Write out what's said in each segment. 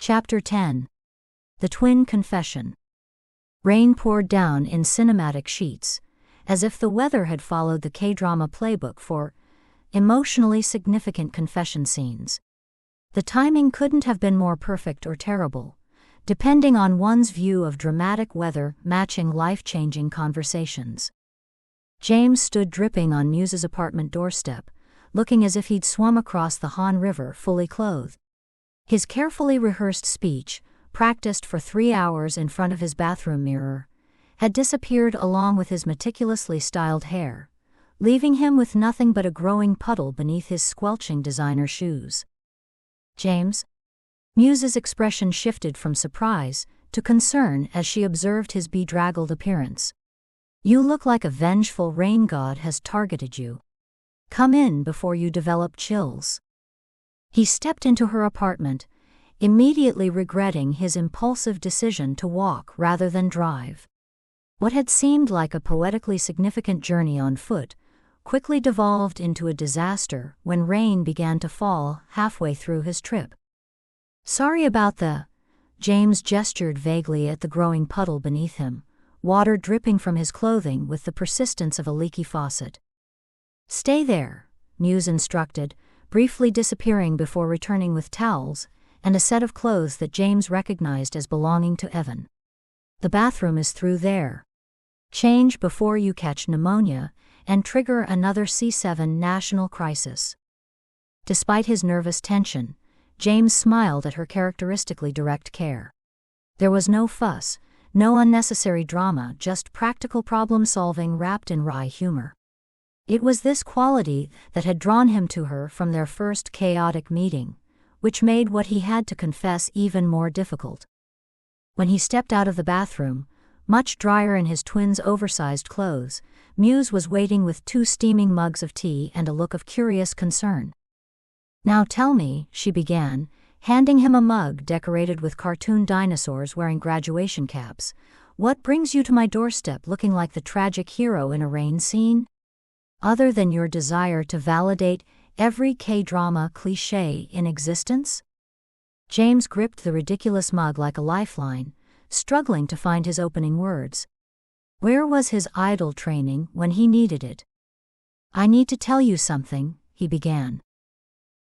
Chapter 10. The Twin Confession. Rain poured down in cinematic sheets, as if the weather had followed the K-drama playbook for emotionally significant confession scenes. The timing couldn't have been more perfect or terrible, depending on one's view of dramatic weather matching life-changing conversations. James stood dripping on Muse's apartment doorstep, looking as if he'd swum across the Han River fully clothed. His carefully rehearsed speech, practiced for 3 hours in front of his bathroom mirror, had disappeared along with his meticulously styled hair, leaving him with nothing but a growing puddle beneath his squelching designer shoes. "James?" Muse's expression shifted from surprise to concern as she observed his bedraggled appearance. "You look like a vengeful rain god has targeted you. Come in before you develop chills." He stepped into her apartment, immediately regretting his impulsive decision to walk rather than drive. What had seemed like a poetically significant journey on foot quickly devolved into a disaster when rain began to fall halfway through his trip. "Sorry about the..." James gestured vaguely at the growing puddle beneath him, water dripping from his clothing with the persistence of a leaky faucet. "Stay there," Muse instructed, briefly disappearing before returning with towels and a set of clothes that James recognized as belonging to Evan. "The bathroom is through there. Change before you catch pneumonia and trigger another C7 national crisis." Despite his nervous tension, James smiled at her characteristically direct care. There was no fuss, no unnecessary drama, just practical problem-solving wrapped in wry humor. It was this quality that had drawn him to her from their first chaotic meeting, which made what he had to confess even more difficult. When he stepped out of the bathroom, much drier in his twins' oversized clothes, Muse was waiting with 2 steaming mugs of tea and a look of curious concern. "Now tell me," she began, handing him a mug decorated with cartoon dinosaurs wearing graduation caps, "what brings you to my doorstep looking like the tragic hero in a rain scene? Other than your desire to validate every K-drama cliché in existence?" James gripped the ridiculous mug like a lifeline, struggling to find his opening words. Where was his idol training when he needed it? "I need to tell you something," he began.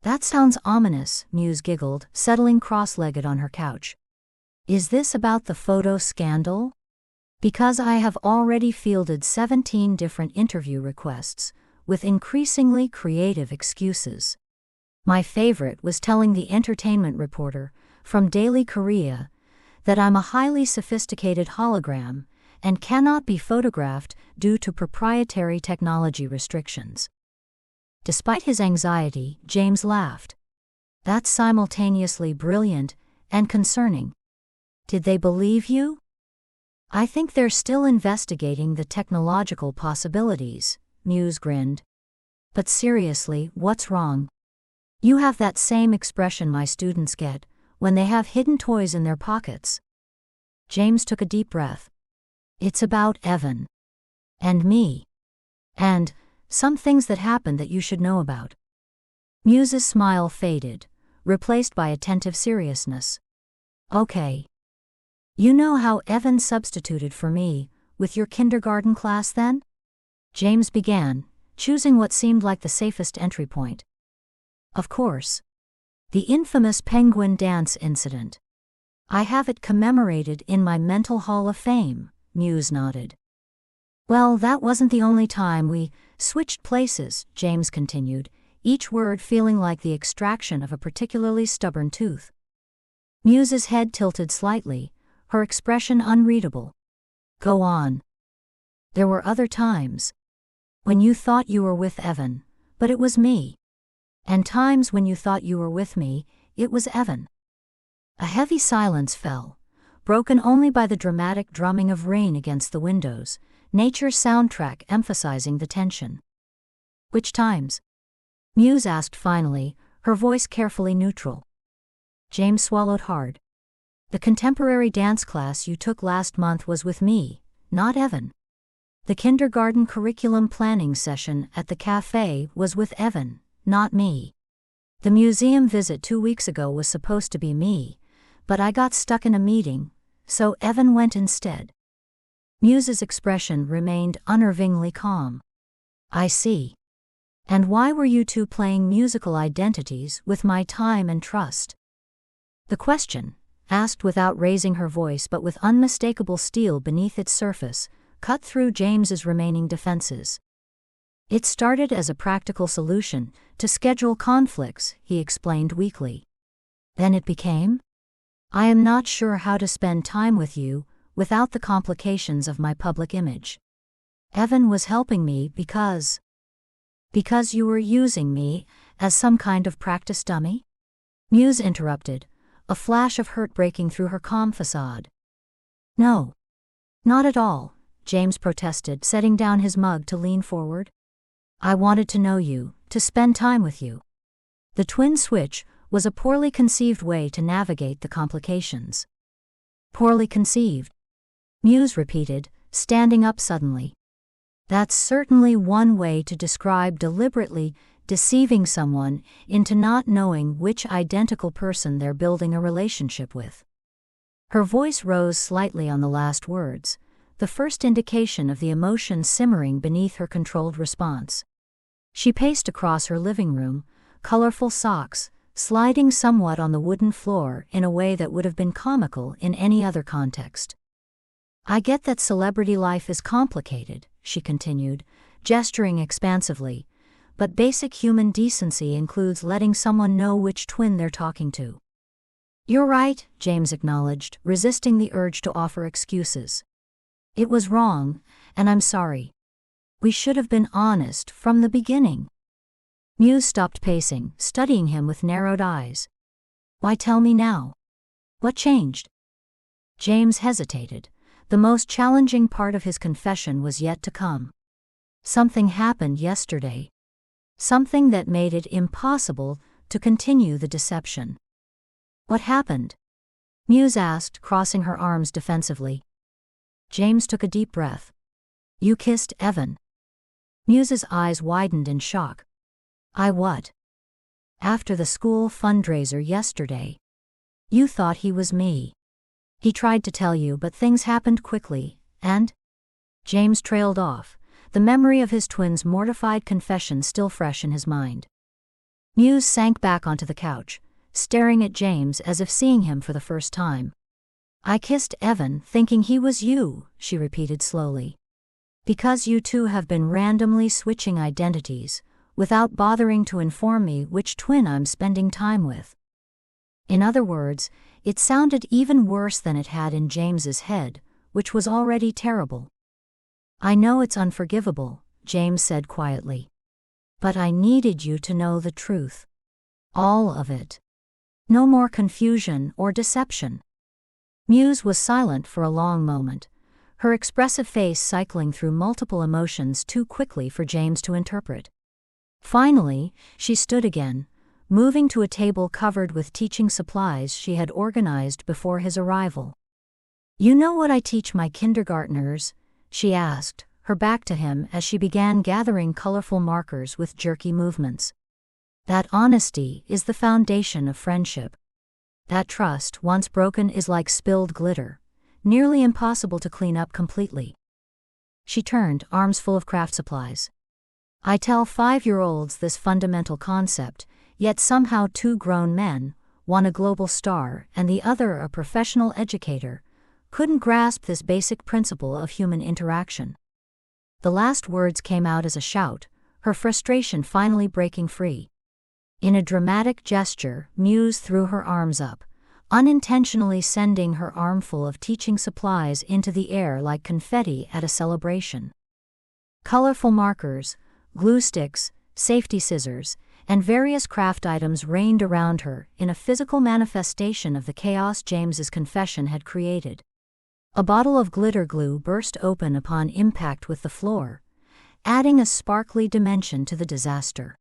"That sounds ominous," Muse giggled, settling cross-legged on her couch. "Is this about the photo scandal? Because I have already fielded 17 different interview requests, with increasingly creative excuses. My favorite was telling the entertainment reporter from Daily Korea that I'm a highly sophisticated hologram and cannot be photographed due to proprietary technology restrictions." Despite his anxiety, James laughed. "That's simultaneously brilliant and concerning. Did they believe you?" "I think they're still investigating the technological possibilities," Muse grinned. "But seriously, what's wrong? You have that same expression my students get when they have hidden toys in their pockets." James took a deep breath. "It's about Evan. And me. And some things that happened that you should know about." Muse's smile faded, replaced by attentive seriousness. "Okay. You know how Evan substituted for me with your kindergarten class then?" James began, choosing what seemed like the safest entry point. "Of course. The infamous penguin dance incident. I have it commemorated in my mental hall of fame," Muse nodded. "Well, that wasn't the only time we switched places," James continued, each word feeling like the extraction of a particularly stubborn tooth. Muse's head tilted slightly, her expression unreadable. "Go on." "There were other times. When you thought you were with Evan, but it was me. And times when you thought you were with me, it was Evan." A heavy silence fell, broken only by the dramatic drumming of rain against the windows, nature's soundtrack emphasizing the tension. "Which times?" Muse asked finally, her voice carefully neutral. James swallowed hard. "The contemporary dance class you took last month was with me, not Evan. The kindergarten curriculum planning session at the cafe was with Evan, not me. The museum visit 2 weeks ago was supposed to be me, but I got stuck in a meeting, so Evan went instead. Muse's expression remained unnervingly calm. I see. And why were you two playing musical identities with my time and trust? The question, asked without raising her voice but with unmistakable steel beneath its surface, cut through James's remaining defenses. It started as a practical solution to schedule conflicts, he explained weakly. Then it became? I am not sure how to spend time with you without the complications of my public image. Evan was helping me because you were using me as some kind of practice dummy? Muse interrupted, a flash of hurt breaking through her calm facade. No. Not at all, James protested, setting down his mug to lean forward. I wanted to know you, to spend time with you. The twin switch was a poorly conceived way to navigate the complications. Poorly conceived? Muse repeated, standing up suddenly. That's certainly one way to describe deliberately deceiving someone into not knowing which identical person they're building a relationship with. Her voice rose slightly on the last words, the first indication of the emotion simmering beneath her controlled response. She paced across her living room, colorful socks sliding somewhat on the wooden floor in a way that would have been comical in any other context. I get that celebrity life is complicated, she continued, gesturing expansively, but basic human decency includes letting someone know which twin they're talking to. You're right, James acknowledged, resisting the urge to offer excuses. It was wrong, and I'm sorry. We should have been honest from the beginning. Muse stopped pacing, studying him with narrowed eyes. Why tell me now? What changed? James hesitated. The most challenging part of his confession was yet to come. Something happened yesterday. Something that made it impossible to continue the deception. What happened? Muse asked, crossing her arms defensively. James took a deep breath. You kissed Evan. Muse's eyes widened in shock. I what? After the school fundraiser yesterday. You thought he was me. He tried to tell you, but things happened quickly, and? James trailed off, the memory of his twin's mortified confession still fresh in his mind. Muse sank back onto the couch, staring at James as if seeing him for the first time. I kissed Evan thinking he was you, she repeated slowly. Because you two have been randomly switching identities, without bothering to inform me which twin I'm spending time with. In other words, it sounded even worse than it had in James's head, which was already terrible. I know it's unforgivable, James said quietly. But I needed you to know the truth. All of it. No more confusion or deception. Muse was silent for a long moment, her expressive face cycling through multiple emotions too quickly for James to interpret. Finally, she stood again, moving to a table covered with teaching supplies she had organized before his arrival. You know what I teach my kindergartners? She asked, her back to him as she began gathering colorful markers with jerky movements. That honesty is the foundation of friendship. That trust, once broken, is like spilled glitter, nearly impossible to clean up completely. She turned, arms full of craft supplies. I tell 5-year-olds this fundamental concept, yet somehow 2 grown men, one a global star and the other a professional educator, couldn't grasp this basic principle of human interaction. The last words came out as a shout, her frustration finally breaking free. In a dramatic gesture, Muse threw her arms up, unintentionally sending her armful of teaching supplies into the air like confetti at a celebration. Colorful markers, glue sticks, safety scissors, and various craft items rained around her in a physical manifestation of the chaos James's confession had created. A bottle of glitter glue burst open upon impact with the floor, adding a sparkly dimension to the disaster.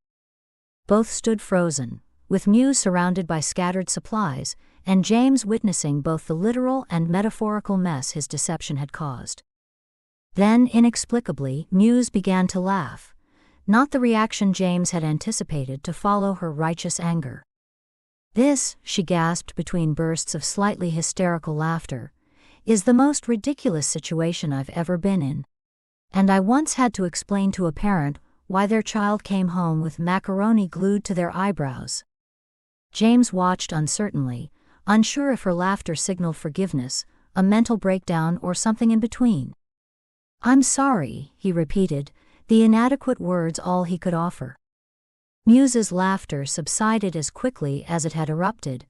Both stood frozen, with Muse surrounded by scattered supplies, and James witnessing both the literal and metaphorical mess his deception had caused. Then, inexplicably, Muse began to laugh, not the reaction James had anticipated to follow her righteous anger. This, she gasped between bursts of slightly hysterical laughter, is the most ridiculous situation I've ever been in. And I once had to explain to a parent why their child came home with macaroni glued to their eyebrows. James watched uncertainly, unsure if her laughter signaled forgiveness, a mental breakdown, or something in between. "I'm sorry," he repeated, the inadequate words all he could offer. Muse's laughter subsided as quickly as it had erupted,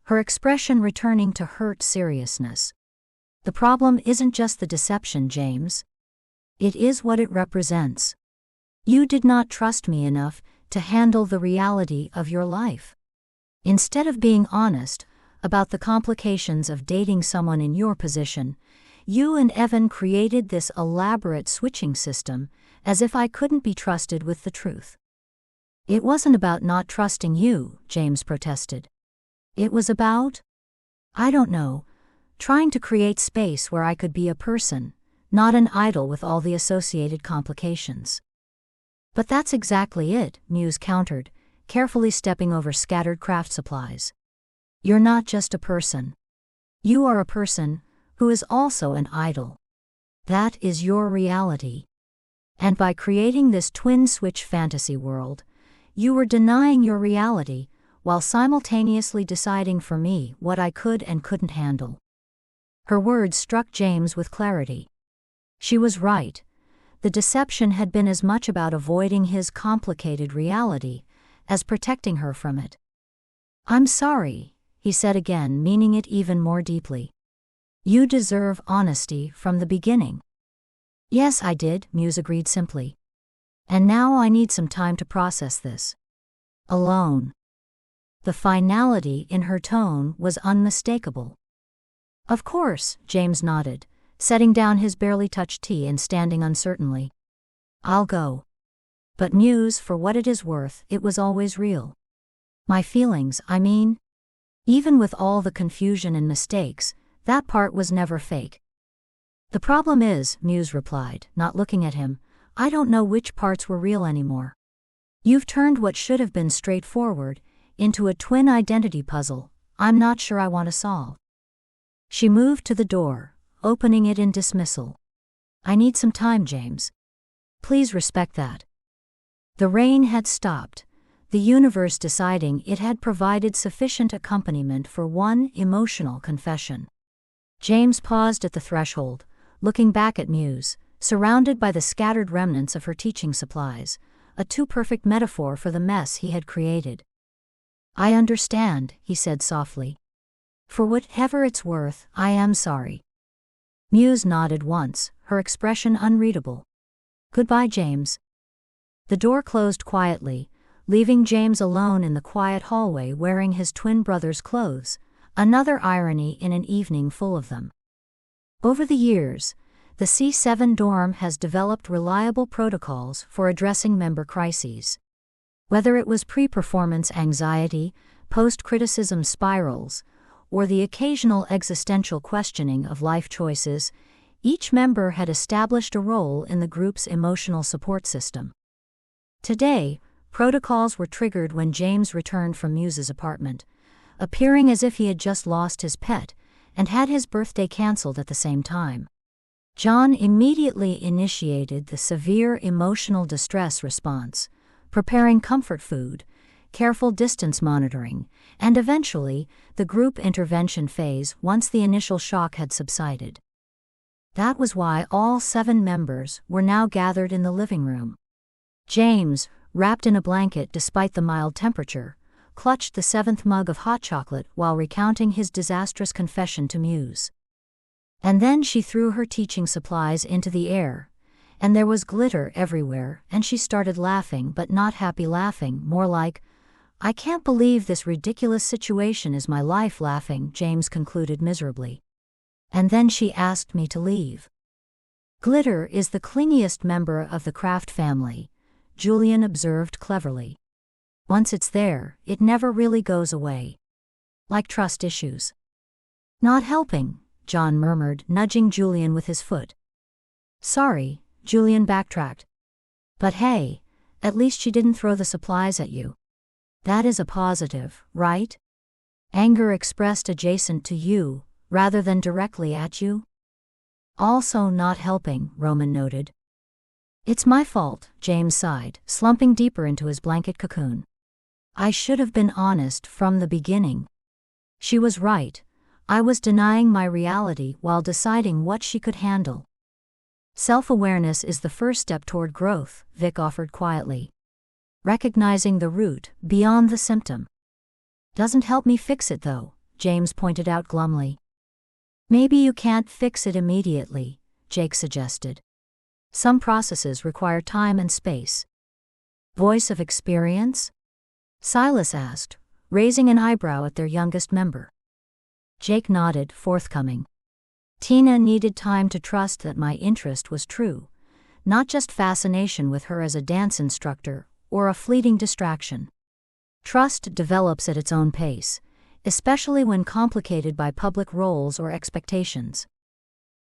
her expression returning to hurt seriousness. "The problem isn't just the deception, James. It is what it represents. You did not trust me enough to handle the reality of your life. Instead of being honest about the complications of dating someone in your position, you and Evan created this elaborate switching system as if I couldn't be trusted with the truth." "It wasn't about not trusting you," James protested. "It was about, I don't know, trying to create space where I could be a person, not an idol with all the associated complications." "But that's exactly it," Muse countered, carefully stepping over scattered craft supplies. "You're not just a person. You are a person who is also an idol. That is your reality. And by creating this twin switch fantasy world, you were denying your reality while simultaneously deciding for me what I could and couldn't handle." Her words struck James with clarity. She was right. The deception had been as much about avoiding his complicated reality as protecting her from it. "I'm sorry," he said again, meaning it even more deeply. "You deserve honesty from the beginning." "Yes, I did," Muse agreed simply. "And now I need some time to process this. Alone." The finality in her tone was unmistakable. "Of course," James nodded, setting down his barely touched tea and standing uncertainly. "I'll go." But Muse, for what it is worth, it was always real. "My feelings, I mean. Even with all the confusion and mistakes, that part was never fake." "The problem is," Muse replied, not looking at him, "I don't know which parts were real anymore. You've turned what should have been straightforward into a twin identity puzzle I'm not sure I want to solve." She moved to the door, opening it in dismissal. "I need some time, James. Please respect that." The rain had stopped, the universe deciding it had provided sufficient accompaniment for one emotional confession. James paused at the threshold, looking back at Muse, surrounded by the scattered remnants of her teaching supplies, a too-perfect metaphor for the mess he had created. "I understand," he said softly. "For whatever it's worth, I am sorry." Muse nodded once, her expression unreadable. "Goodbye, James." The door closed quietly, leaving James alone in the quiet hallway wearing his twin brother's clothes, another irony in an evening full of them. Over the years, the C7 dorm has developed reliable protocols for addressing member crises. Whether it was pre-performance anxiety, post-criticism spirals, or the occasional existential questioning of life choices, each member had established a role in the group's emotional support system. Today, protocols were triggered when James returned from Muse's apartment, appearing as if he had just lost his pet and had his birthday cancelled at the same time. John immediately initiated the severe emotional distress response, preparing comfort food, careful distance monitoring, and eventually, the group intervention phase once the initial shock had subsided. That was why all 7 members were now gathered in the living room. James, wrapped in a blanket despite the mild temperature, clutched the 7th mug of hot chocolate while recounting his disastrous confession to Muse. And then she threw her teaching supplies into the air, and there was glitter everywhere, and she started laughing, but not happy laughing, more like, "I can't believe this ridiculous situation is my life," laughing, James concluded miserably. "And then she asked me to leave." "Glitter is the clingiest member of the craft family," Julian observed cleverly. "Once it's there, it never really goes away. Like trust issues." "Not helping," John murmured, nudging Julian with his foot. "Sorry," Julian backtracked. "But hey, at least she didn't throw the supplies at you. That is a positive, right?" Anger expressed adjacent to you, rather than directly at you? Also not helping, Roman noted. It's my fault, James sighed, slumping deeper into his blanket cocoon. I should have been honest from the beginning. She was right. I was denying my reality while deciding what she could handle. Self-awareness is the first step toward growth, Vic offered quietly. Recognizing the root, beyond the symptom. Doesn't help me fix it though, James pointed out glumly. Maybe you can't fix it immediately, Jake suggested. Some processes require time and space. Voice of experience? Silas asked, raising an eyebrow at their youngest member. Jake nodded, forthcoming. Tina needed time to trust that my interest was true, not just fascination with her as a dance instructor or a fleeting distraction. Trust develops at its own pace, especially when complicated by public roles or expectations.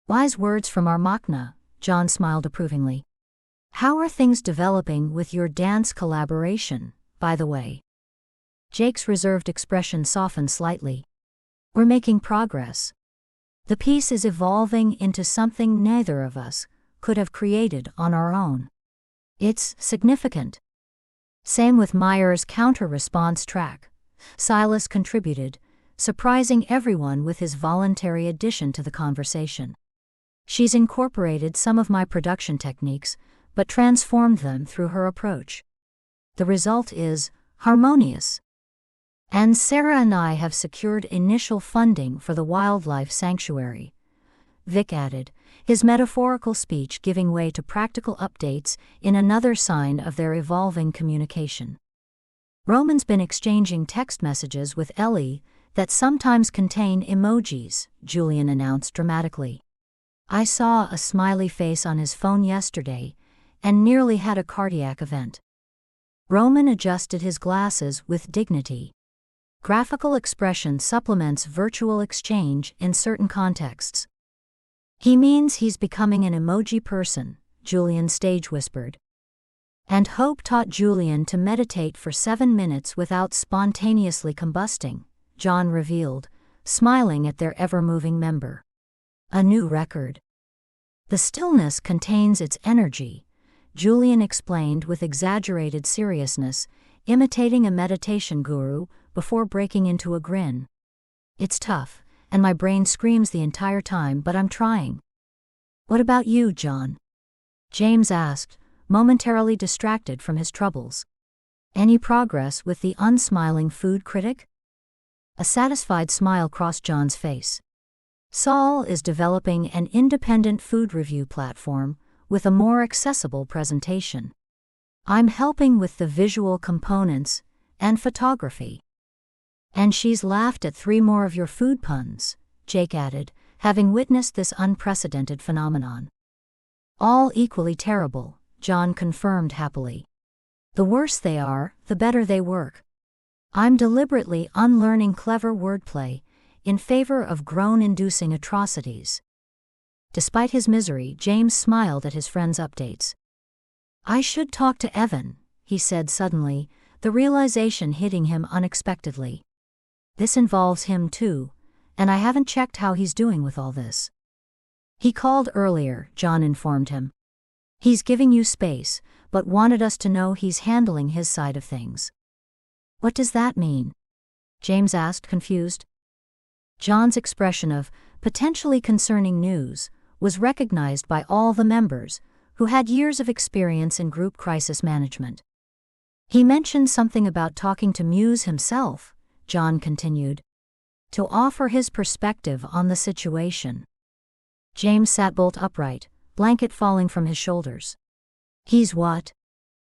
Wise words from our Machna, John smiled approvingly. How are things developing with your dance collaboration, by the way? Jake's reserved expression softened slightly. We're making progress. The piece is evolving into something neither of us could have created on our own. It's significant. Same with Meyer's counter-response track. Silas contributed, surprising everyone with his voluntary addition to the conversation. She's incorporated some of my production techniques, but transformed them through her approach. The result is harmonious. And Sarah and I have secured initial funding for the wildlife sanctuary, Vic added, his metaphorical speech giving way to practical updates in another sign of their evolving communication. Roman's been exchanging text messages with Ellie that sometimes contain emojis, Julian announced dramatically. I saw a smiley face on his phone yesterday and nearly had a cardiac event. Roman adjusted his glasses with dignity. Graphical expression supplements virtual exchange in certain contexts. He means he's becoming an emoji person, Julian stage whispered. And Hope taught Julian to meditate for 7 minutes without spontaneously combusting, John revealed, smiling at their ever-moving member. A new record. The stillness contains its energy, Julian explained with exaggerated seriousness, imitating a meditation guru before breaking into a grin. It's tough, and my brain screams the entire time, but I'm trying. What about you, John? James asked, momentarily distracted from his troubles. Any progress with the unsmiling food critic? A satisfied smile crossed John's face. Saul is developing an independent food review platform with a more accessible presentation. I'm helping with the visual components and photography. And she's laughed at 3 more of your food puns, Jake added, having witnessed this unprecedented phenomenon. All equally terrible, John confirmed happily. The worse they are, the better they work. I'm deliberately unlearning clever wordplay in favor of groan-inducing atrocities. Despite his misery, James smiled at his friend's updates. I should talk to Evan, he said suddenly, the realization hitting him unexpectedly. This involves him too, and I haven't checked how he's doing with all this. He called earlier, John informed him. He's giving you space, but wanted us to know he's handling his side of things. What does that mean? James asked, confused. John's expression of potentially concerning news was recognized by all the members, who had years of experience in group crisis management. He mentioned something about talking to Muse himself, John continued, to offer his perspective on the situation. James sat bolt upright, blanket falling from his shoulders. He's what?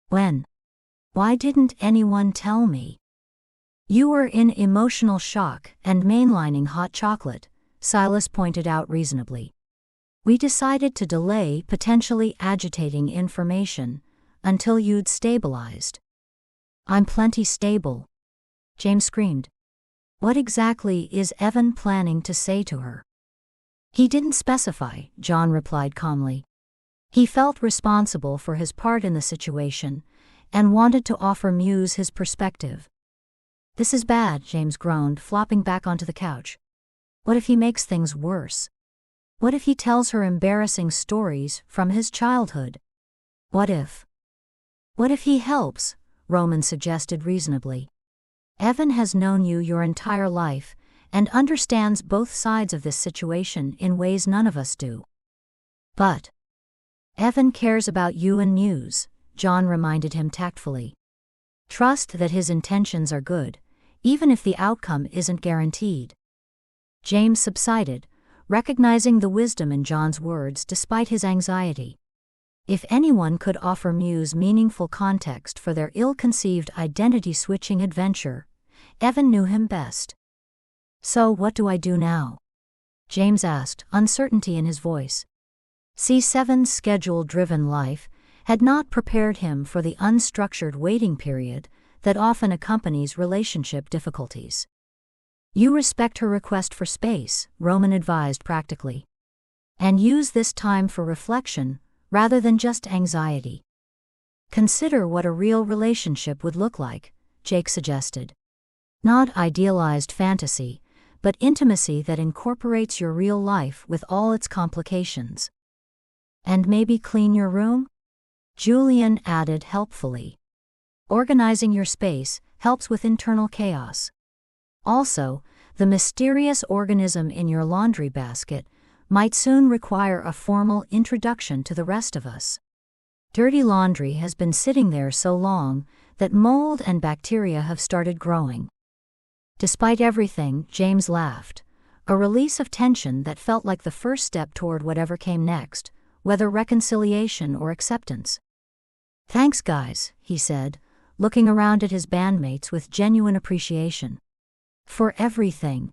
When? Why didn't anyone tell me? You were in emotional shock and mainlining hot chocolate, Silas pointed out reasonably. We decided to delay potentially agitating information until you'd stabilized. I'm plenty stable, James screamed. What exactly is Evan planning to say to her? He didn't specify, John replied calmly. He felt responsible for his part in the situation and wanted to offer Muse his perspective. This is bad, James groaned, flopping back onto the couch. What if he makes things worse? What if he tells her embarrassing stories from his childhood? What if he helps? Roman suggested reasonably. Evan has known you your entire life and understands both sides of this situation in ways none of us do. But Evan cares about you and Muse, John reminded him tactfully. Trust that his intentions are good, even if the outcome isn't guaranteed. James subsided, recognizing the wisdom in John's words despite his anxiety. If anyone could offer Muse meaningful context for their ill-conceived identity-switching adventure, Evan knew him best. So what do I do now? James asked, uncertainty in his voice. C7's schedule-driven life had not prepared him for the unstructured waiting period that often accompanies relationship difficulties. You respect her request for space, Roman advised practically. And use this time for reflection, rather than just anxiety. Consider what a real relationship would look like, Jake suggested. Not idealized fantasy, but intimacy that incorporates your real life with all its complications. And maybe clean your room? Julian added helpfully. Organizing your space helps with internal chaos. Also, the mysterious organism in your laundry basket might soon require a formal introduction to the rest of us. Dirty laundry has been sitting there so long that mold and bacteria have started growing. Despite everything, James laughed, a release of tension that felt like the first step toward whatever came next, whether reconciliation or acceptance. Thanks, guys, he said, looking around at his bandmates with genuine appreciation. For everything.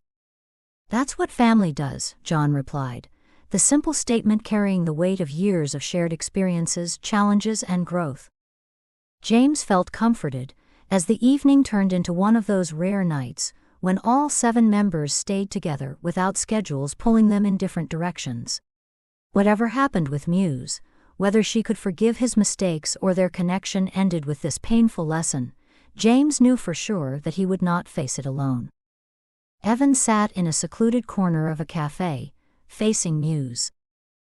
That's what family does, John replied, the simple statement carrying the weight of years of shared experiences, challenges, and growth. James felt comforted as the evening turned into one of those rare nights when all 7 members stayed together without schedules pulling them in different directions. Whatever happened with Muse, whether she could forgive his mistakes or their connection ended with this painful lesson, James knew for sure that he would not face it alone. Evan sat in a secluded corner of a cafe, facing Muse.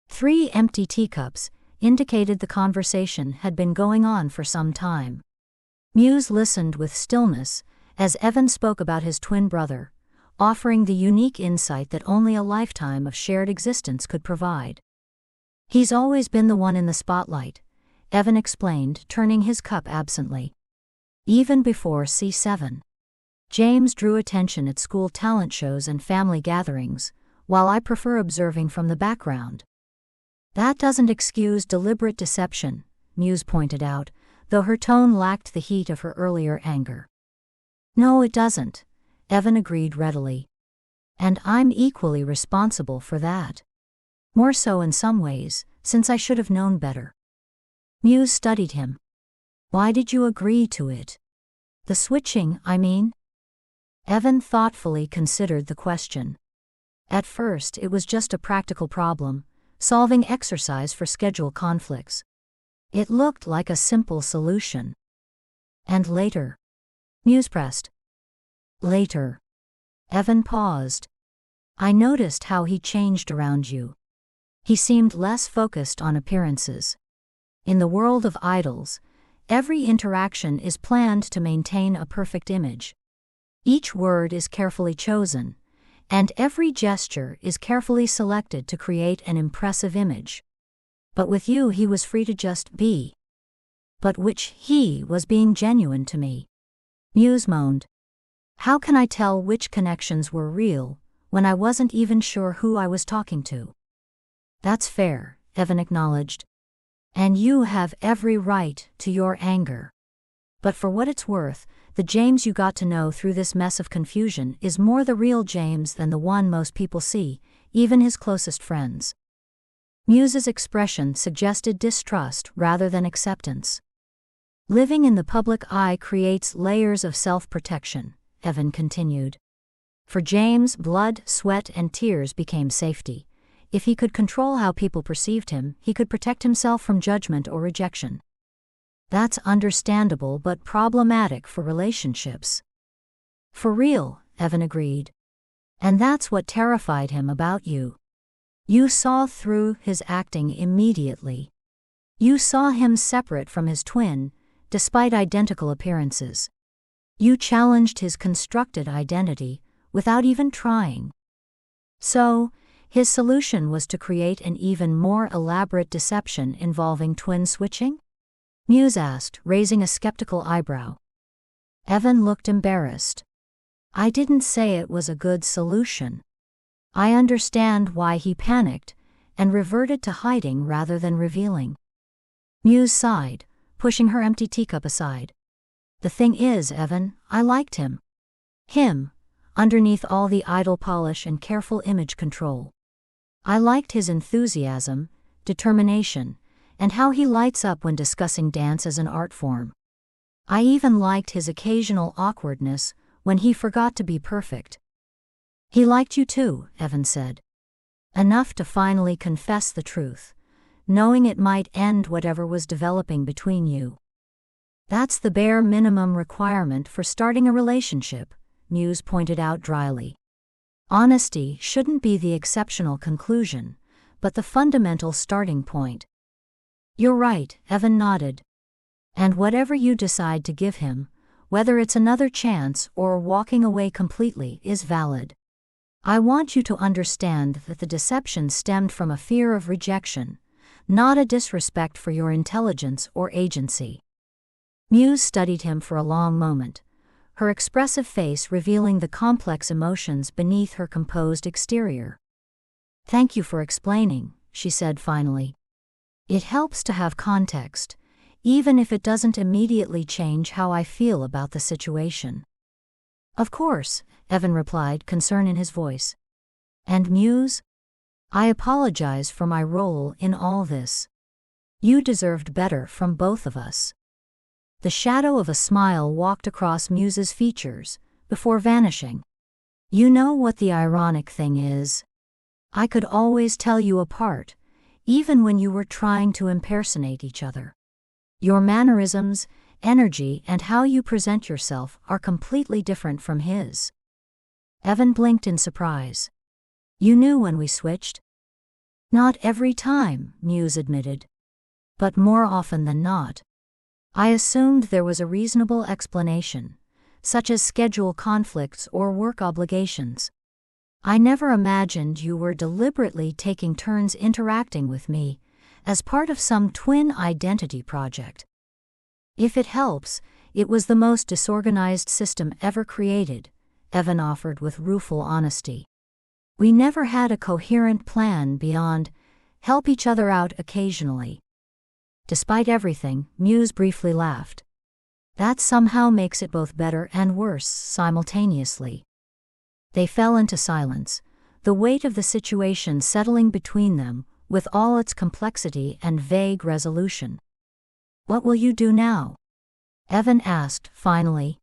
3 empty teacups indicated the conversation had been going on for some time. Muse listened with stillness as Evan spoke about his twin brother, offering the unique insight that only a lifetime of shared existence could provide. He's always been the one in the spotlight, Evan explained, turning his cup absently. Even before C7. James drew attention at school talent shows and family gatherings, while I prefer observing from the background. That doesn't excuse deliberate deception, Muse pointed out, though her tone lacked the heat of her earlier anger. No, it doesn't, Evan agreed readily. And I'm equally responsible for that. More so in some ways, since I should have known better. Muse studied him. Why did you agree to it? The switching, I mean? Evan thoughtfully considered the question. At first, it was just a practical problem, solving exercise for schedule conflicts. It looked like a simple solution. And later? Muse pressed. Later. Evan paused. I noticed how he changed around you. He seemed less focused on appearances. In the world of idols, every interaction is planned to maintain a perfect image. Each word is carefully chosen, and every gesture is carefully selected to create an impressive image. But with you he was free to just be. But which he was being genuine to me. Muse moaned. How can I tell which connections were real, when I wasn't even sure who I was talking to? That's fair, Evan acknowledged. And you have every right to your anger. But for what it's worth, the James you got to know through this mess of confusion is more the real James than the one most people see, even his closest friends. Muse's expression suggested distrust rather than acceptance. Living in the public eye creates layers of self-protection, Evan continued. For James, blood, sweat, and tears became safety. If he could control how people perceived him, he could protect himself from judgment or rejection. That's understandable but problematic for relationships. For real, Evan agreed. And that's what terrified him about you. You saw through his acting immediately. You saw him separate from his twin, despite identical appearances. You challenged his constructed identity without even trying. So, his solution was to create an even more elaborate deception involving twin switching? Muse asked, raising a skeptical eyebrow. Evan looked embarrassed. I didn't say it was a good solution. I understand why he panicked and reverted to hiding rather than revealing. Muse sighed, pushing her empty teacup aside. The thing is, Evan, I liked him. Him, underneath all the idol polish and careful image control. I liked his enthusiasm, determination, and how he lights up when discussing dance as an art form. I even liked his occasional awkwardness when he forgot to be perfect. He liked you too, Evan said. Enough to finally confess the truth, knowing it might end whatever was developing between you. That's the bare minimum requirement for starting a relationship, Muse pointed out dryly. Honesty shouldn't be the exceptional conclusion, but the fundamental starting point. You're right, Evan nodded. And whatever you decide to give him, whether it's another chance or walking away completely, is valid. I want you to understand that the deception stemmed from a fear of rejection, not a disrespect for your intelligence or agency. Muse studied him for a long moment, her expressive face revealing the complex emotions beneath her composed exterior. Thank you for explaining, she said finally. It helps to have context, even if it doesn't immediately change how I feel about the situation. Of course, Evan replied, concern in his voice. And Muse? I apologize for my role in all this. You deserved better from both of us. The shadow of a smile walked across Muse's features, before vanishing. You know what the ironic thing is? I could always tell you apart, even when you were trying to impersonate each other. Your mannerisms, energy, and how you present yourself are completely different from his. Evan blinked in surprise. You knew when we switched? Not every time, Muse admitted. But more often than not. I assumed there was a reasonable explanation, such as schedule conflicts or work obligations. I never imagined you were deliberately taking turns interacting with me as part of some twin identity project. If it helps, it was the most disorganized system ever created, Evan offered with rueful honesty. We never had a coherent plan beyond help each other out occasionally. Despite everything, Muse briefly laughed. That somehow makes it both better and worse simultaneously. They fell into silence, the weight of the situation settling between them with all its complexity and vague resolution. What will you do now? Evan asked, finally.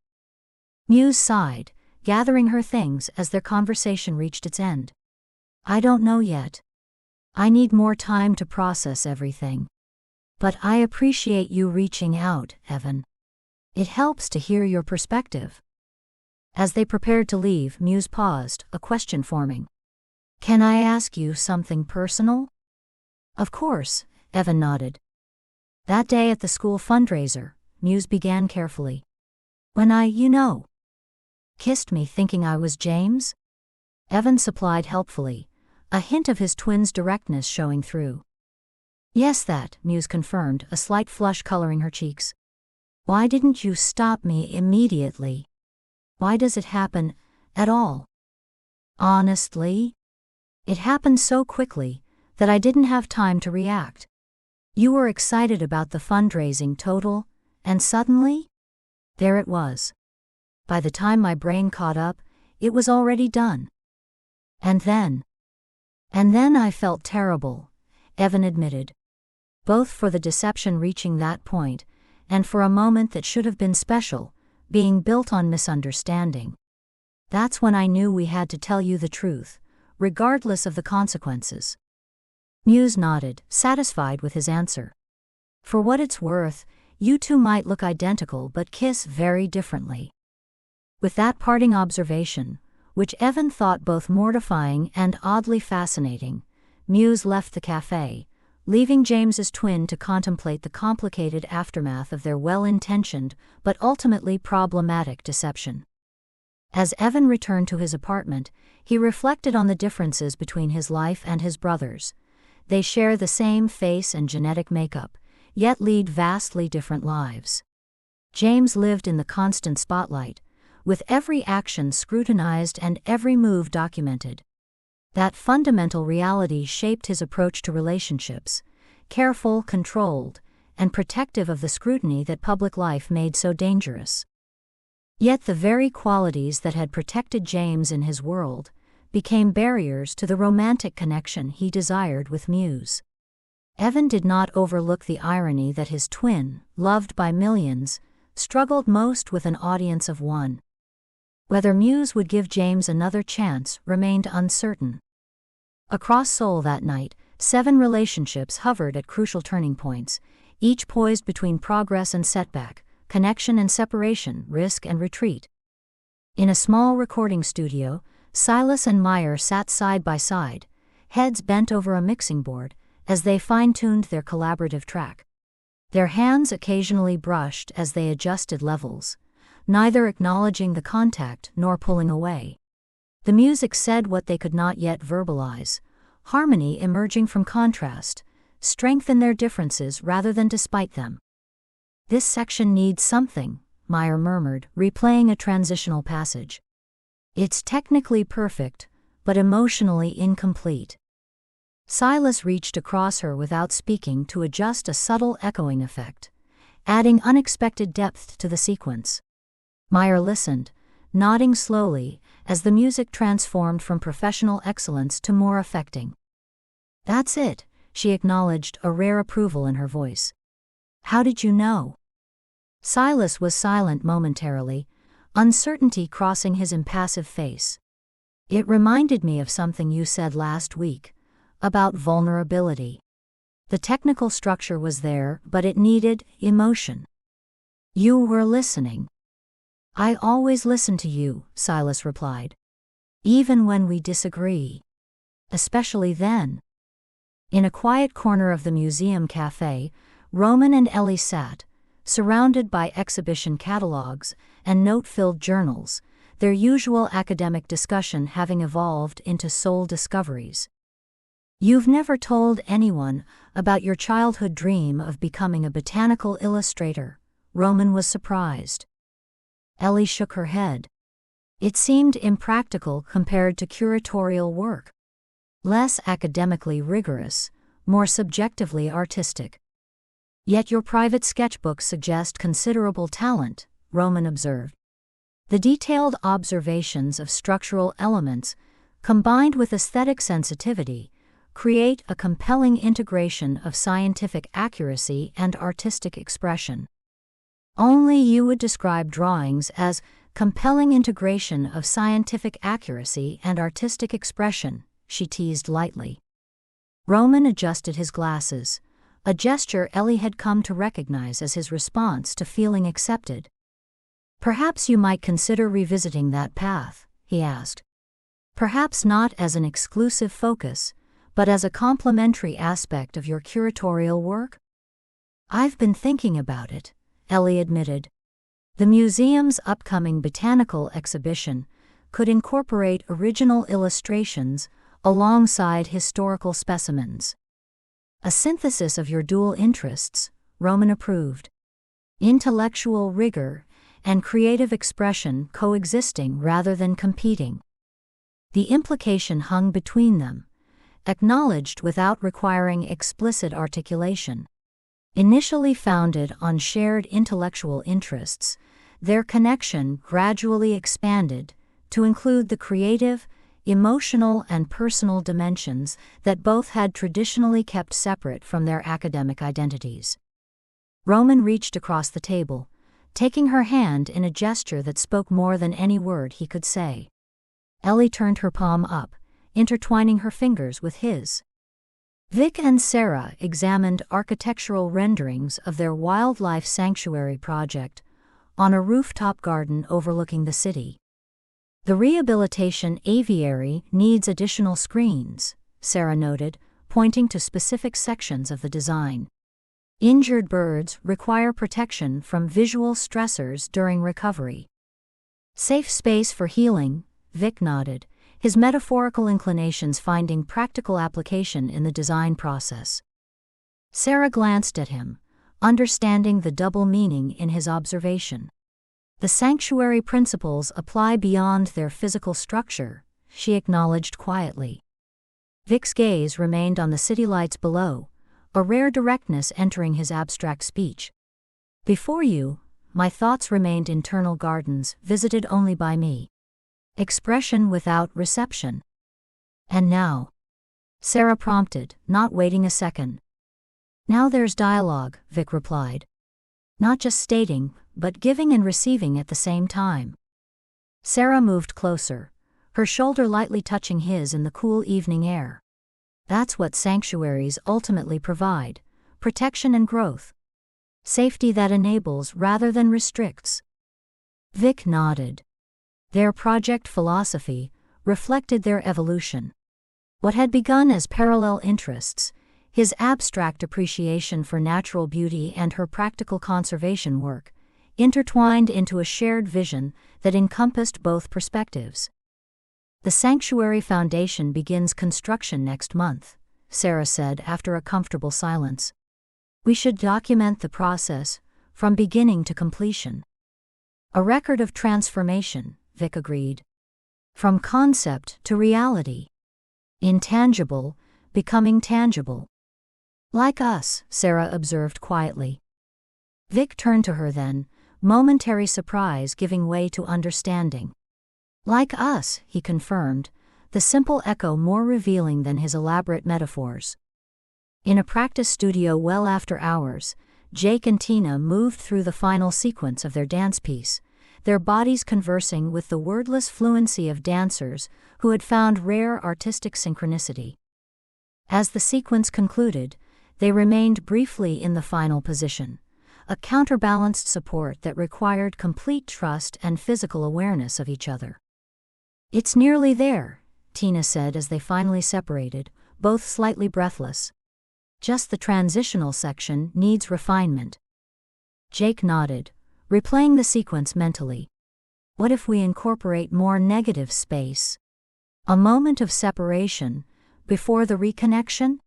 Muse sighed, gathering her things as their conversation reached its end. I don't know yet. I need more time to process everything. But I appreciate you reaching out, Evan. It helps to hear your perspective. As they prepared to leave, Muse paused, a question forming. Can I ask you something personal? Of course, Evan nodded. That day at the school fundraiser, Muse began carefully. When I, kissed me thinking I was James? Evan supplied helpfully, a hint of his twin's directness showing through. Yes, that, Muse confirmed, a slight flush coloring her cheeks. Why didn't you stop me immediately? Why does it happen at all? Honestly? It happened so quickly that I didn't have time to react. You were excited about the fundraising total, and suddenly? There it was. By the time my brain caught up, it was already done. And then I felt terrible, Evan admitted. Both for the deception reaching that point, and for a moment that should have been special, being built on misunderstanding. That's when I knew we had to tell you the truth, regardless of the consequences. Muse nodded, satisfied with his answer. For what it's worth, you two might look identical but kiss very differently. With that parting observation, which Evan thought both mortifying and oddly fascinating, Muse left the cafe, leaving James's twin to contemplate the complicated aftermath of their well-intentioned but ultimately problematic deception. As Evan returned to his apartment, he reflected on the differences between his life and his brother's. They share the same face and genetic makeup, yet lead vastly different lives. James lived in the constant spotlight, with every action scrutinized and every move documented. That fundamental reality shaped his approach to relationships, careful, controlled, and protective of the scrutiny that public life made so dangerous. Yet the very qualities that had protected James in his world became barriers to the romantic connection he desired with Muse. Evan did not overlook the irony that his twin, loved by millions, struggled most with an audience of one. Whether Muse would give James another chance remained uncertain. Across Seoul that night, 7 relationships hovered at crucial turning points, each poised between progress and setback, connection and separation, risk and retreat. In a small recording studio, Silas and Meyer sat side by side, heads bent over a mixing board, as they fine-tuned their collaborative track. Their hands occasionally brushed as they adjusted levels, neither acknowledging the contact nor pulling away. The music said what they could not yet verbalize, harmony emerging from contrast, strength in their differences rather than despite them. "This section needs something," Meyer murmured, replaying a transitional passage. "It's technically perfect, but emotionally incomplete." Silas reached across her without speaking to adjust a subtle echoing effect, adding unexpected depth to the sequence. Meyer listened, nodding slowly, as the music transformed from professional excellence to more affecting. "That's it," she acknowledged, a rare approval in her voice. "How did you know?" Silas was silent momentarily, uncertainty crossing his impassive face. "It reminded me of something you said last week, about vulnerability. The technical structure was there, but it needed emotion. You were listening." "I always listen to you," Silas replied. "Even when we disagree. Especially then." In a quiet corner of the museum cafe, Roman and Ellie sat, surrounded by exhibition catalogs and note-filled journals, their usual academic discussion having evolved into soul discoveries. "You've never told anyone about your childhood dream of becoming a botanical illustrator," Roman was surprised. Ellie shook her head. It seemed impractical compared to curatorial work. Less academically rigorous, more subjectively artistic. "Yet your private sketchbooks suggest considerable talent," Roman observed. The detailed observations of structural elements, combined with aesthetic sensitivity, create a compelling integration of scientific accuracy and artistic expression. "Only you would describe drawings as compelling integration of scientific accuracy and artistic expression," she teased lightly. Roman adjusted his glasses, a gesture Ellie had come to recognize as his response to feeling accepted. "Perhaps you might consider revisiting that path," he asked. "Perhaps not as an exclusive focus, but as a complementary aspect of your curatorial work?" "I've been thinking about it," Ellie admitted. The museum's upcoming botanical exhibition could incorporate original illustrations alongside historical specimens. "A synthesis of your dual interests," Roman approved. "Intellectual rigor and creative expression coexisting rather than competing." The implication hung between them, acknowledged without requiring explicit articulation. Initially founded on shared intellectual interests, their connection gradually expanded to include the creative, emotional, and personal dimensions that both had traditionally kept separate from their academic identities. Roman reached across the table, taking her hand in a gesture that spoke more than any word he could say. Ellie turned her palm up, intertwining her fingers with his. Vic and Sarah examined architectural renderings of their wildlife sanctuary project, on a rooftop garden overlooking the city. The rehabilitation aviary needs additional screens, Sarah noted, pointing to specific sections of the design. Injured birds require protection from visual stressors during recovery. Safe space for healing, Vic nodded, his metaphorical inclinations finding practical application in the design process. Sarah glanced at him, understanding the double meaning in his observation. The sanctuary principles apply beyond their physical structure, she acknowledged quietly. Vic's gaze remained on the city lights below, a rare directness entering his abstract speech. Before you, my thoughts remained internal gardens visited only by me. Expression without reception. And now? Sarah prompted, not waiting a second. Now there's dialogue, Vic replied. Not just stating, but giving and receiving at the same time. Sarah moved closer, her shoulder lightly touching his in the cool evening air. That's what sanctuaries ultimately provide: protection and growth. Safety that enables rather than restricts. Vic nodded. Their project philosophy reflected their evolution. What had begun as parallel interests, his abstract appreciation for natural beauty and her practical conservation work, intertwined into a shared vision that encompassed both perspectives. The Sanctuary Foundation begins construction next month, Sarah said after a comfortable silence. We should document the process, from beginning to completion. A record of transformation, Vic agreed. From concept to reality. Intangible, becoming tangible. Like us, Sarah observed quietly. Vic turned to her then, momentary surprise giving way to understanding. Like us, he confirmed, the simple echo more revealing than his elaborate metaphors. In a practice studio well after hours, Jake and Tina moved through the final sequence of their dance piece, their bodies conversing with the wordless fluency of dancers who had found rare artistic synchronicity. As the sequence concluded, they remained briefly in the final position, a counterbalanced support that required complete trust and physical awareness of each other. It's nearly there, Tina said as they finally separated, both slightly breathless. Just the transitional section needs refinement. Jake nodded, replaying the sequence mentally. What if we incorporate more negative space? A moment of separation, before the reconnection?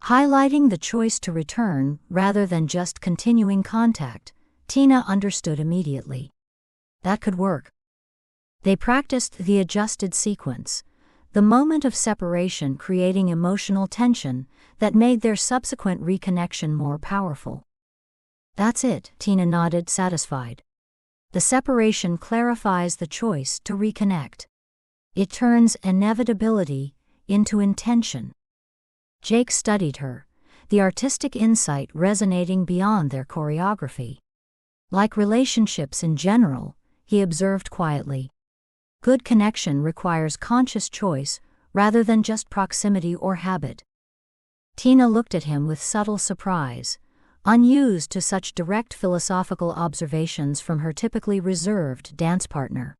Highlighting the choice to return rather than just continuing contact, Tina understood immediately. That could work. They practiced the adjusted sequence, the moment of separation creating emotional tension that made their subsequent reconnection more powerful. That's it, Tina nodded, satisfied. The separation clarifies the choice to reconnect. It turns inevitability into intention. Jake studied her, the artistic insight resonating beyond their choreography. Like relationships in general, he observed quietly. Good connection requires conscious choice rather than just proximity or habit. Tina looked at him with subtle surprise, unused to such direct philosophical observations from her typically reserved dance partner.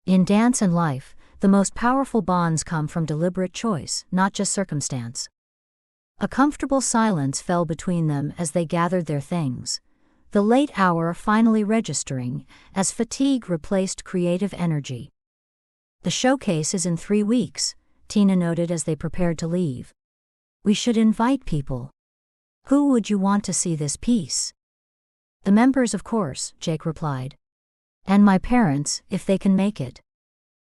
In dance and life, the most powerful bonds come from deliberate choice, not just circumstance. A comfortable silence fell between them as they gathered their things, the late hour finally registering as fatigue replaced creative energy. The showcase is in 3 weeks, Tina noted as they prepared to leave. We should invite people. Who would you want to see this piece? The members, of course, Jake replied. And my parents, if they can make it.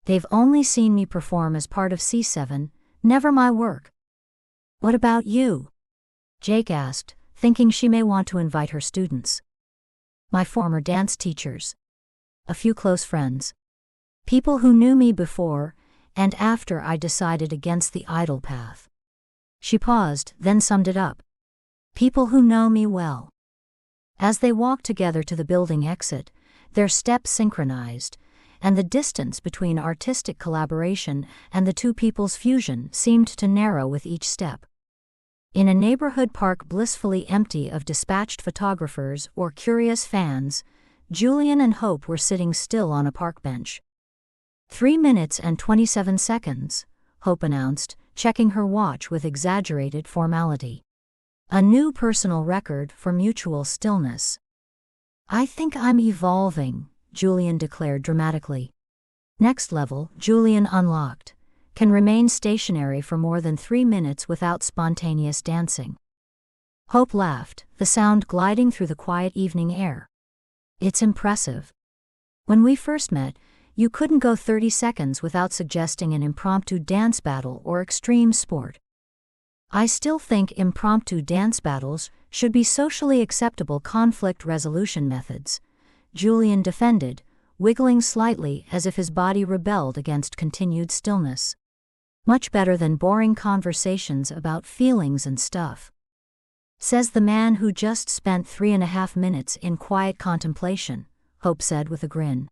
They've only seen me perform as part of C7, never my work. What about you? Jake asked, thinking she may want to invite her students. My former dance teachers. A few close friends. People who knew me before and after I decided against the idol path. She paused, then summed it up. People who know me well. As they walked together to the building exit, their steps synchronized, and the distance between artistic collaboration and the two people's fusion seemed to narrow with each step. In a neighborhood park blissfully empty of dispatched photographers or curious fans, Julian and Hope were sitting still on a park bench. 3 minutes and 27 seconds, Hope announced, checking her watch with exaggerated formality. A new personal record for mutual stillness. I think I'm evolving, Julian declared dramatically. Next level, Julian unlocked. Can remain stationary for more than 3 minutes without spontaneous dancing. Hope laughed, the sound gliding through the quiet evening air. It's impressive. When we first met, you couldn't go 30 seconds without suggesting an impromptu dance battle or extreme sport. I still think impromptu dance battles should be socially acceptable conflict resolution methods, Julian defended, wiggling slightly as if his body rebelled against continued stillness. Much better than boring conversations about feelings and stuff. Says the man who just spent 3.5 minutes in quiet contemplation, Hope said with a grin.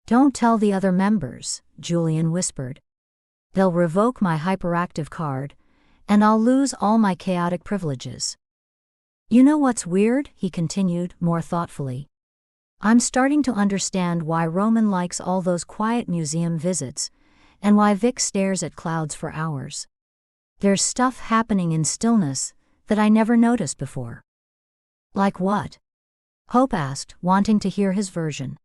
Don't tell the other members, Julian whispered. They'll revoke my hyperactive card, and I'll lose all my chaotic privileges. You know what's weird? He continued, more thoughtfully. I'm starting to understand why Roman likes all those quiet museum visits, and why Vic stares at clouds for hours. There's stuff happening in stillness that I never noticed before. Like what? Hope asked, wanting to hear his version.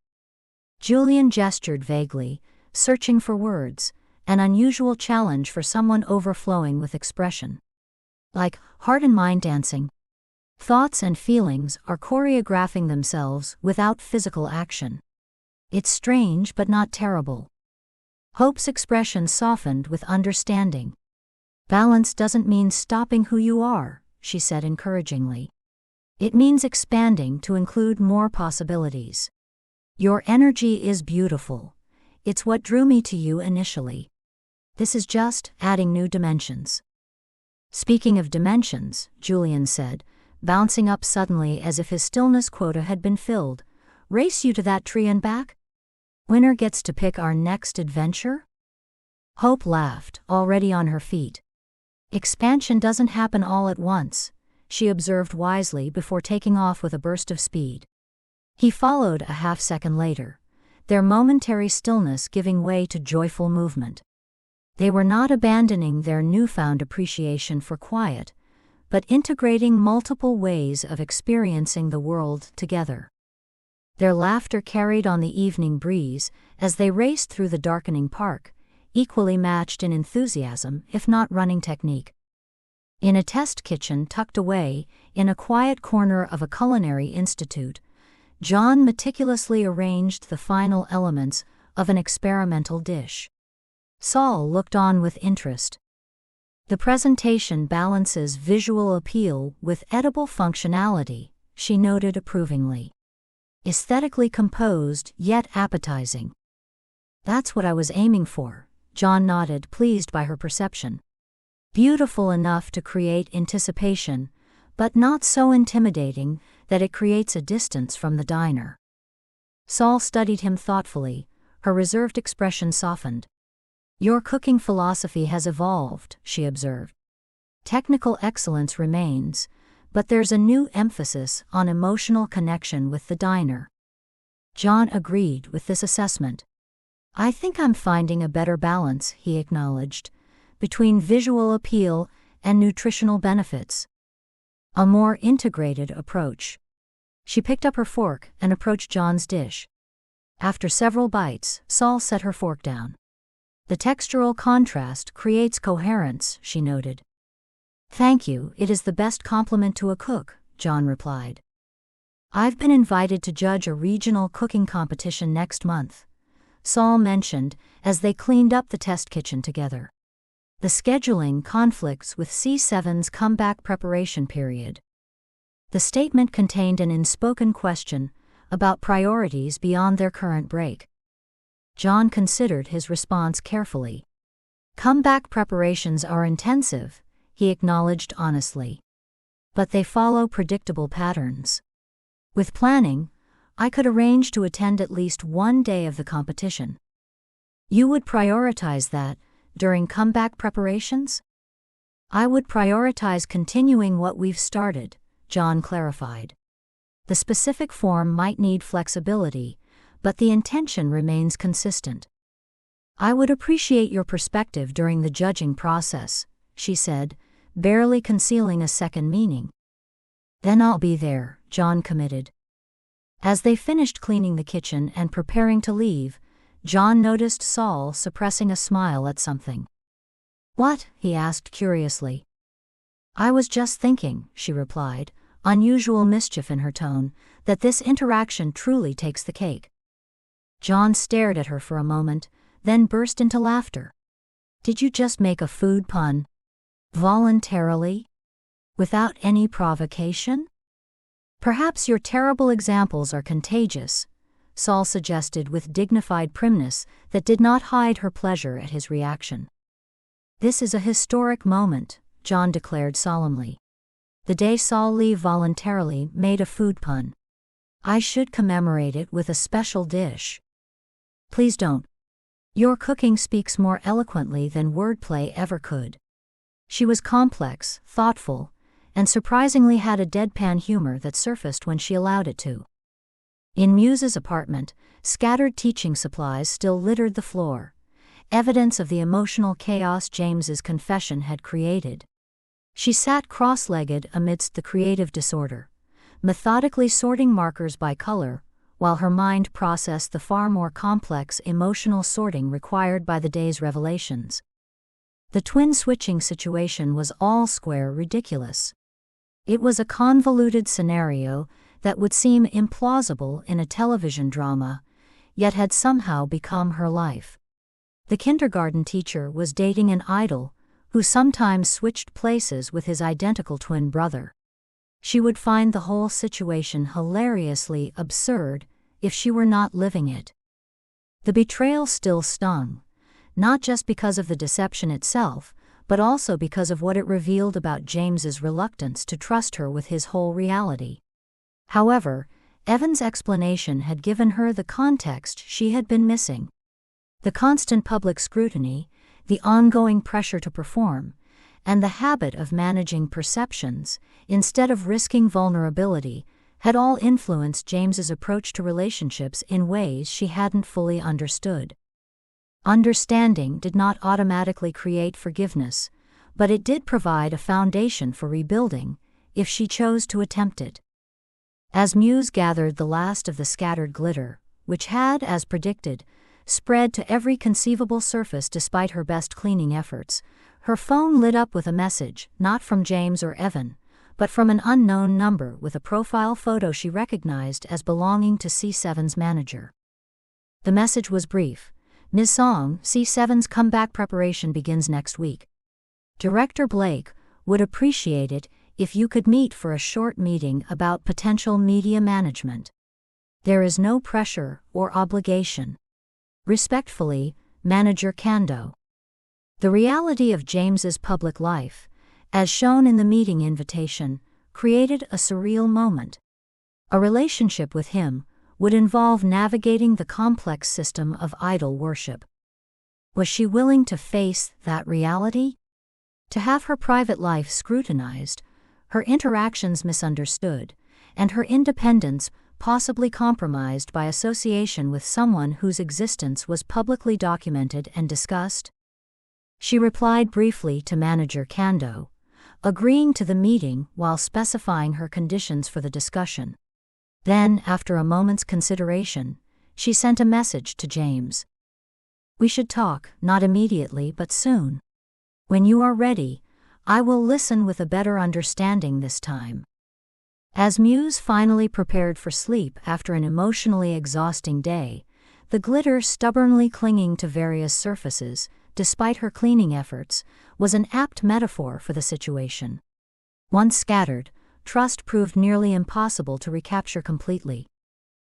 Julian gestured vaguely, searching for words, an unusual challenge for someone overflowing with expression. Like heart and mind dancing. Thoughts and feelings are choreographing themselves without physical action. It's strange but not terrible. Hope's expression softened with understanding. Balance doesn't mean stopping who you are, she said encouragingly. It means expanding to include more possibilities. Your energy is beautiful. It's what drew me to you initially. This is just adding new dimensions. Speaking of dimensions, Julian said, bouncing up suddenly as if his stillness quota had been filled. Race you to that tree and back? Winner gets to pick our next adventure? Hope laughed, already on her feet. Expansion doesn't happen all at once, she observed wisely before taking off with a burst of speed. He followed a half-second later, their momentary stillness giving way to joyful movement. They were not abandoning their newfound appreciation for quiet, but integrating multiple ways of experiencing the world together. Their laughter carried on the evening breeze as they raced through the darkening park, equally matched in enthusiasm if not running technique. In a test kitchen tucked away in a quiet corner of a culinary institute, John meticulously arranged the final elements of an experimental dish. Saul looked on with interest. The presentation balances visual appeal with edible functionality, she noted approvingly. Aesthetically composed yet appetizing. That's what I was aiming for, John nodded, pleased by her perception. Beautiful enough to create anticipation, but not so intimidating that it creates a distance from the diner. Saul studied him thoughtfully, her reserved expression softened. Your cooking philosophy has evolved, she observed. Technical excellence remains, but there's a new emphasis on emotional connection with the diner. John agreed with this assessment. I think I'm finding a better balance, he acknowledged, between visual appeal and nutritional benefits. A more integrated approach. She picked up her fork and approached John's dish. After several bites, Saul set her fork down. The textural contrast creates coherence, she noted. Thank you, it is the best compliment to a cook, John replied. I've been invited to judge a regional cooking competition next month, Saul mentioned as they cleaned up the test kitchen together. The scheduling conflicts with C7's comeback preparation period. The statement contained an unspoken question about priorities beyond their current break. John considered his response carefully. Comeback preparations are intensive, he acknowledged honestly. But they follow predictable patterns. With planning, I could arrange to attend at least one day of the competition. You would prioritize that during comeback preparations? I would prioritize continuing what we've started, John clarified. The specific form might need flexibility, but the intention remains consistent. "I would appreciate your perspective during the judging process," she said, barely concealing a second meaning. "Then I'll be there," John committed. As they finished cleaning the kitchen and preparing to leave, John noticed Saul suppressing a smile at something. "What?" he asked curiously. "I was just thinking," she replied, unusual mischief in her tone, "that this interaction truly takes the cake." John stared at her for a moment, then burst into laughter. "Did you just make a food pun? Voluntarily? Without any provocation?" "Perhaps your terrible examples are contagious," Saul suggested with dignified primness that did not hide her pleasure at his reaction. "This is a historic moment," John declared solemnly. "The day Saul Lee voluntarily made a food pun. I should commemorate it with a special dish." "Please don't. Your cooking speaks more eloquently than wordplay ever could." She was complex, thoughtful, and surprisingly had a deadpan humor that surfaced when she allowed it to. In Muse's apartment, scattered teaching supplies still littered the floor, evidence of the emotional chaos James's confession had created. She sat cross-legged amidst the creative disorder, methodically sorting markers by color, while her mind processed the far more complex emotional sorting required by the day's revelations. The twin switching situation was all square ridiculous. It was a convoluted scenario that would seem implausible in a television drama, yet had somehow become her life. The kindergarten teacher was dating an idol who sometimes switched places with his identical twin brother. She would find the whole situation hilariously absurd if she were not living it. The betrayal still stung, not just because of the deception itself, but also because of what it revealed about James's reluctance to trust her with his whole reality. However, Evan's explanation had given her the context she had been missing. The constant public scrutiny, the ongoing pressure to perform, and the habit of managing perceptions, instead of risking vulnerability, had all influenced James's approach to relationships in ways she hadn't fully understood. Understanding did not automatically create forgiveness, but it did provide a foundation for rebuilding, if she chose to attempt it. As Muse gathered the last of the scattered glitter, which had, as predicted, spread to every conceivable surface despite her best cleaning efforts, her phone lit up with a message, not from James or Evan, but from an unknown number with a profile photo she recognized as belonging to C7's manager. The message was brief. "Ms. Song, C7's comeback preparation begins next week. Director Blake would appreciate it if you could meet for a short meeting about potential media management. There is no pressure or obligation. Respectfully, Manager Kando." The reality of James's public life, as shown in the meeting invitation, created a surreal moment. A relationship with him would involve navigating the complex system of idol worship. Was she willing to face that reality? To have her private life scrutinized, her interactions misunderstood, and her independence possibly compromised by association with someone whose existence was publicly documented and discussed? She replied briefly to Manager Kando, agreeing to the meeting while specifying her conditions for the discussion. Then, after a moment's consideration, she sent a message to James. "We should talk, not immediately but soon. When you are ready, I will listen with a better understanding this time." As Muse finally prepared for sleep after an emotionally exhausting day, the glitter stubbornly clinging to various surfaces, despite her cleaning efforts, was an apt metaphor for the situation. Once scattered, trust proved nearly impossible to recapture completely.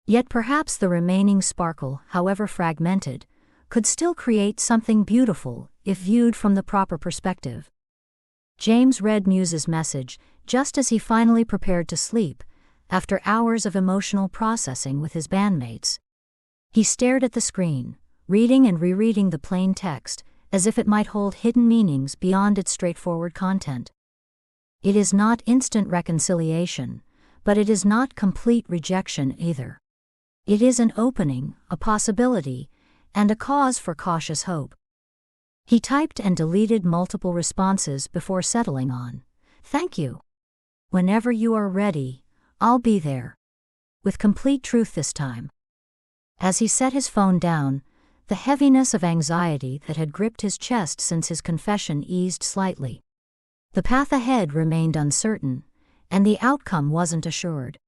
Yet perhaps the remaining sparkle, however fragmented, could still create something beautiful if viewed from the proper perspective. James read Muse's message just as he finally prepared to sleep, after hours of emotional processing with his bandmates. He stared at the screen, reading and rereading the plain text, as if it might hold hidden meanings beyond its straightforward content. "It is not instant reconciliation, but it is not complete rejection either. It is an opening, a possibility, and a cause for cautious hope. He typed and deleted multiple responses before settling on, "Thank you. Whenever you are ready, I'll be there." With complete truth this time. As he set his phone down, the heaviness of anxiety that had gripped his chest since his confession eased slightly. The path ahead remained uncertain, and the outcome wasn't assured.